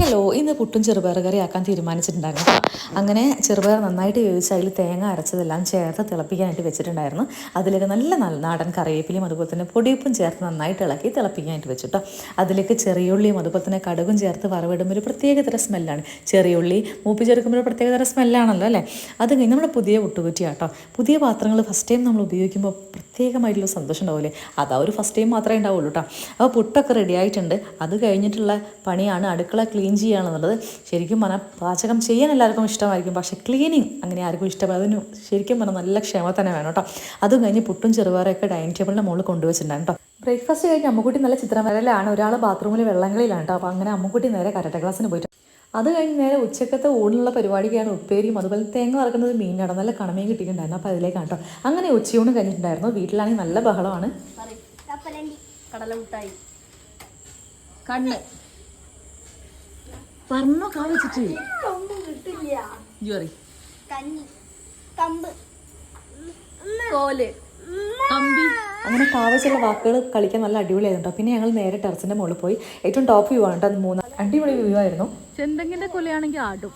Hello, ഇന്ന് പുട്ടും ചെറുപയർ കറി ആക്കാൻ തീരുമാനിച്ചിട്ടുണ്ടായിരുന്നു കേട്ടോ. അങ്ങനെ ചെറുപയർ നന്നായിട്ട് വേവിച്ച് അതിൽ തേങ്ങ അരച്ചതെല്ലാം ചേർത്ത് തിളപ്പിക്കാനായിട്ട് വെച്ചിട്ടുണ്ടായിരുന്നു. അതിലേക്ക് നല്ല നാടൻ കറിവേപ്പിലയും അതുപോലെ തന്നെ പൊടിയുപ്പും ചേർത്ത് നന്നായിട്ട് ഇളക്കി തിളപ്പിക്കാനായിട്ട് വെച്ചിട്ടോ. അതിലേക്ക് ചെറിയുള്ളിയും അതുപോലെ തന്നെ കടുകും ചേർത്ത് വറവിടുമ്പോൾ ഒരു പ്രത്യേകതര സ്മെല്ലാണ്. ചെറിയുള്ളി മൂപ്പിച്ചെടുക്കുമ്പോൾ ഒരു പ്രത്യേകതര സ്മെല്ലാണല്ലോ അല്ലേ. അത് കഴിഞ്ഞ് നമ്മുടെ പുതിയ പുട്ടുകുറ്റിയാട്ടോ. പുതിയ പാത്രങ്ങൾ ഫസ്റ്റ് ടൈം നമ്മൾ ഉപയോഗിക്കുമ്പോൾ പ്രത്യേകമായിട്ടുള്ള സന്തോഷം ഉണ്ടാവില്ലേ. അതാ ഒരു ഫസ്റ്റ് ടൈം മാത്രമേ ഉണ്ടാവുള്ളൂ കേട്ടോ. അപ്പോൾ പുട്ടൊക്കെ റെഡി ആയിട്ടുണ്ട്. അത് കഴിഞ്ഞിട്ടുള്ള പണിയാണ് അടുക്കള ക്ലീൻ ചെയ്യുകയാണെന്നുള്ളത്. ശരിക്കും പറഞ്ഞാൽ പാചകം ചെയ്യാൻ എല്ലാവർക്കും ഇഷ്ടമായിരിക്കും, പക്ഷേ ക്ലീനിങ് അങ്ങനെ ആർക്കും ഇഷ്ടപ്പെടും. അതിന് ശരിക്കും പറഞ്ഞാൽ നല്ല ക്ഷമ തന്നെ വേണം കേട്ടോ. അതും കഴിഞ്ഞ് പുട്ടും ചെറുപയറൊക്കെ ഡൈനിങ് ടേബിളിൻ്റെ മുകളിൽ കൊണ്ടുവച്ചിട്ടുണ്ടാകും കേട്ടോ. ബ്രേക്ക്ഫാസ്റ്റ് കഴിഞ്ഞ് അമ്മുക്കുട്ടി നല്ല ചിത്രം വരലാണ്. ഒരാൾ ബാത്റൂമിൽ വെള്ളങ്ങളിലാണ് കേട്ടോ. അപ്പോൾ അങ്ങനെ അമ്മുക്കുട്ടി നേരെ കരാട്ടെ ക്ലാസ്സിന് പോയിട്ട് അത് കഴിഞ്ഞ് നേരെ ഉച്ചക്കത്തെ ഊണുള്ള പരിപാടിക്കാണ്. ഉപ്പേരിയും അതുപോലെ തേങ്ങ വറക്കുന്നത് മീനാണ്. നല്ല കണമയും കിട്ടിയിട്ടുണ്ടായിരുന്നു. അപ്പോൾ അതിലേക്കാണ് കേട്ടോ. അങ്ങനെ ഉച്ചയൂണ് കഴിഞ്ഞിട്ടുണ്ടായിരുന്നു. വീട്ടിലാണെങ്കിൽ നല്ല ബഹളമാണ്. കടല മുട്ടായി കണ്ണ് പറഞ്ഞോ കാ വെച്ചിട്ട് അങ്ങനെ കാവച്ചുള്ള വാക്കുകൾ കളിക്കാൻ നല്ല അടിപൊളിയായിരുന്നു. പിന്നെ ഞങ്ങൾ നേരെ ടെറസിൻ്റെ മുകളിൽ പോയി. ഏറ്റവും ടോപ്പ് വ്യൂ ആണ് കേട്ടോ. 3 അടിപൊളി വ്യൂ ആയിരുന്നു. ചെന്തെങ്ങിന്റെ കൊലയാണെങ്കിൽ ആടും.